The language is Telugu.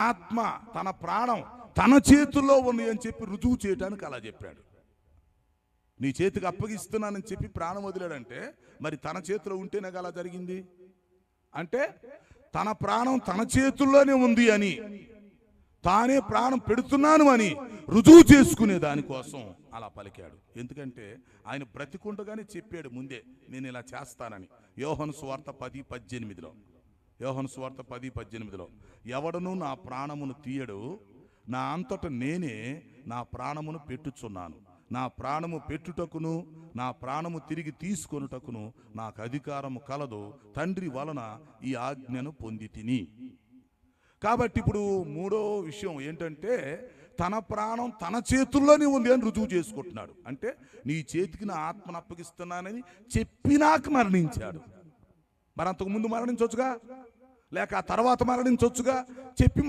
ఆత్మ తన ప్రాణం తన చేతుల్లో ఉంది అని చెప్పి రుజువు చేయడానికి అలా చెప్పాడు. నీ చేతికి అప్పగిస్తున్నానని చెప్పి ప్రాణం వదిలాడంటే మరి తన చేతిలో ఉంటేనే అలా జరిగింది. అంటే తన ప్రాణం తన చేతుల్లోనే ఉంది అని, తానే ప్రాణం పెడుతున్నాను అని రుజువు చేసుకునే దానికోసం అలా పలికాడు. ఎందుకంటే ఆయన బ్రతికుండగానే చెప్పాడు ముందే, నేను ఇలా చేస్తానని. యోహాను సువార్త 10:18 యోహాను సువార్త 10:18 ఎవడను నా ప్రాణమును తీయడు, నా అంతట నేనే నా ప్రాణమును పెట్టుచున్నాను. నా ప్రాణము పెట్టుటకును నా ప్రాణము తిరిగి తీసుకొనుటకును నాకు అధికారము కలదు, తండ్రి వలన ఈ ఆజ్ఞను పొందితిని. కాబట్టి ఇప్పుడు మూడో విషయం ఏంటంటే తన ప్రాణం తన చేతుల్లోనే ఉంది అని రుజువు చేసుకుంటున్నాడు. అంటే నీ చేతికి నా ఆత్మను అప్పగిస్తున్నానని చెప్పినాక మరణించాడు. మరి అంతకు ముందు మరణించవచ్చుగా, లేక ఆ తర్వాత మరణించవచ్చుగా, చెప్పి